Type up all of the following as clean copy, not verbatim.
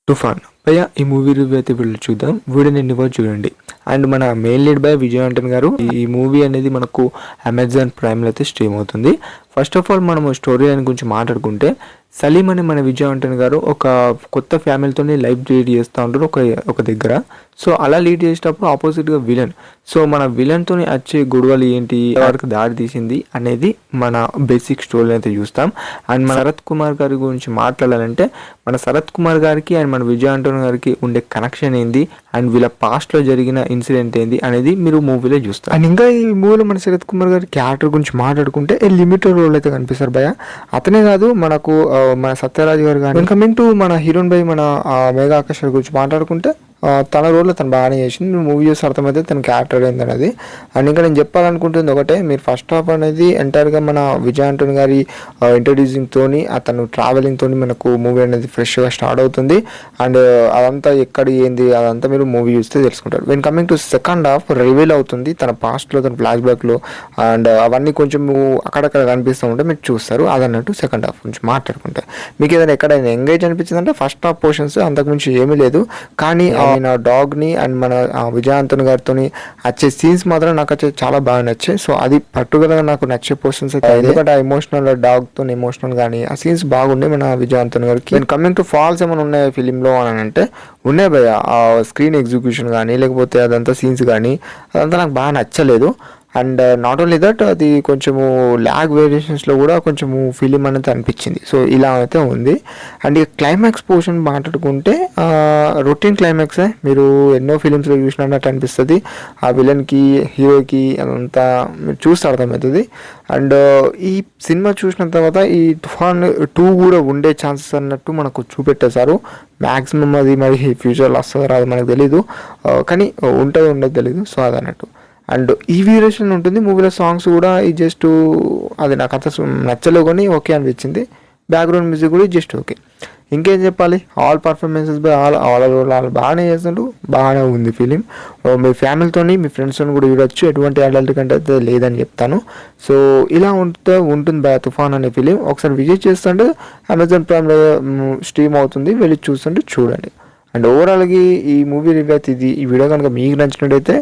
తుఫాన్ భయ్య ఈ మూవీ రివ్యూ అయితే వీళ్ళు చూద్దాం. వీడియోని ఎన్ని కూడా చూడండి. అండ్ మన main lead by Vijay Antony గారు. ఈ మూవీ అనేది మనకు అమెజాన్ ప్రైమ్లో అయితే స్ట్రీమ్ అవుతుంది. ఫస్ట్ ఆఫ్ ఆల్ మనము స్టోరీ లైన్ గురించి మాట్లాడుకుంటే, సలీం అని మన విజయ్ ఆంటనీ గారు ఒక కొత్త ఫ్యామిలీతో లైఫ్ లీడ్ చేస్తూ ఉంటారు ఒక దగ్గర. సో అలా లీడ్ చేసేటప్పుడు ఆపోజిట్గా విలన్. సో మన విలన్తో వచ్చే గొడవలు ఏంటి, వరకు దారి తీసింది అనేది మన బేసిక్ స్టోరీ అయితే చూస్తాం. అండ్ మన శరత్ కుమార్ గారి గురించి మాట్లాడాలంటే, మన శరత్ కుమార్ గారికి అండ్ మన విజయ్ ఆంటనీ గారికి ఉండే కనెక్షన్ ఏంది, అండ్ వీళ్ళ పాస్ట్లో జరిగిన ఇన్సిడెంట్ ఏంది అనేది మీరు మూవీలో చూస్తారు. అండ్ ఇంకా ఈ మూవీలో మన శరత్ కుమార్ గారి క్యారెక్టర్ గురించి మాట్లాడుకుంటే లిమిటెడ్ రోల్ అయితే కనిపిస్తారు భయ. అతనే కాదు, మనకు మన సత్యరాజ్ గారు కానీ కమింగ్ టు మన హీరోయిన్ బై మన మేఘా ఆకాష్ గురించి మాట్లాడుకుంటే, తన రోల్లో తను బాగానే చేసింది. మీరు మూవీ చూసి అర్థమైతే తన క్యారెక్టర్ ఏందనేది. అండ్ ఇంకా నేను చెప్పాలనుకుంటుంది ఒకటే, మీరు ఫస్ట్ హాఫ్ అనేది ఎంటైర్గా మన విజయ్ ఆంటనీ గారి ఇంట్రడ్యూసింగ్ తోని, అతను ట్రావెలింగ్ తోని మనకు మూవీ అనేది ఫ్రెష్గా స్టార్ట్ అవుతుంది. అండ్ అదంతా ఎక్కడ ఏంది అదంతా మీరు మూవీ చూస్తే తెలుసుకుంటారు. When coming to second half reveal అవుతుంది తన పాస్ట్లో, తన ఫ్లాష్ బ్యాక్లో, అండ్ అవన్నీ కొంచెం అక్కడక్కడ కనిపిస్తూ ఉంటే మీరు చూస్తారు. అదన్నట్టు సెకండ్ హాఫ్ గురించి మాట్లాడుకుంటే, మీకు ఏదైనా ఎక్కడైనా ఎంగేజ్ అనిపించింది అంటే ఫస్ట్ హాఫ్ పోర్షన్స్, అంతకుమించి ఏమీ లేదు. కానీ నా డాగ్ని అండ్ మన విజయ్ ఆంటనీ గారితో వచ్చే సీన్స్ మాత్రం నాకు వచ్చే చాలా బాగా నచ్చాయి. సో అది పర్టికులర్గా నాకు నచ్చే పోర్షన్స్ అయితే, ఎందుకంటే ఆ ఎమోషనల్ డాగ్తో ఎమోషనల్ కానీ ఆ సీన్స్ బాగున్నాయి మన విజయ్ ఆంటనీ గారికి. నేను కమింగ్ టు ఫాల్స్ ఏమైనా ఉన్నాయి ఫిలింలో అని అంటే, ఉన్నాయి భయ. ఆ స్క్రీన్ ఎగ్జిక్యూషన్ కానీ లేకపోతే అదంతా సీన్స్ కానీ అదంతా నాకు బాగా నచ్చలేదు. అండ్ నాట్ ఓన్లీ దట్, అది కొంచెము ల్యాగ్ వేరియేషన్స్లో కూడా కొంచెము ఫిలిం అనేది అనిపించింది. సో ఇలా అయితే ఉంది. అండ్ ఈ క్లైమాక్స్ పోర్షన్ మాట్లాడుకుంటే రొటీన్ క్లైమాక్సే, మీరు ఎన్నో ఫిలిమ్స్లో చూసినట్టు అనిపిస్తుంది. ఆ విలన్కి హీరోకి అదంతా మీరు చూస్తే అర్థమవుతుంది. అండ్ ఈ సినిమా చూసిన తర్వాత ఈ తుఫాన్ 2 కూడా ఉండే ఛాన్సెస్ అన్నట్టు మనకు చూపెట్టేశారు. మ్యాక్సిమం అది మరి ఫ్యూచర్లో వస్తుందో రాదు మనకు తెలీదు, కానీ ఉంటుందో ఉండదు తెలీదు. సో అదన్నట్టు. అండ్ ఈ వేరియేషన్ ఉంటుంది మూవీలో. సాంగ్స్ కూడా ఈ జస్ట్ అది నాకు అంత నచ్చలేదు కానీ ఓకే అనిపించింది. బ్యాక్గ్రౌండ్ మ్యూజిక్ కూడా జస్ట్ ఓకే. ఇంకేం చెప్పాలి, ఆల్ పర్ఫార్మెన్సెస్ బై ఆల్ బాగానే చేస్తుండ్రు, బాగానే ఉంది ఫిలిం. మీ ఫ్యామిలీతో మీ ఫ్రెండ్స్తో కూడా చూడొచ్చు, ఎటువంటి అడల్ట్ కంటే అయితే లేదని చెప్తాను. సో ఇలా ఉంటుంది బై తుఫాన్ అనే ఫిలిం. ఒకసారి విజిట్ చేస్తుంటే అమెజాన్ ప్రైమ్లో స్ట్రీమ్ అవుతుంది, వెళ్ళి చూస్తుంటే చూడండి. అండ్ ఓవరాల్గా ఈ మూవీ రివ్యూ అయితే ఇది. ఈ వీడియో కనుక మీకు నచ్చినట్టయితే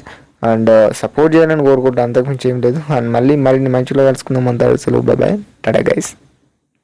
అండ్ సపోర్ట్ చేయాలని కోరుకుంటా, అంతకుమించి ఏం లేదు. అండ్ మళ్ళీ మరిన్ని మంచిలో కలుసుకుందాం. అంతా సెలవు, బై బై, టాటా గైస్.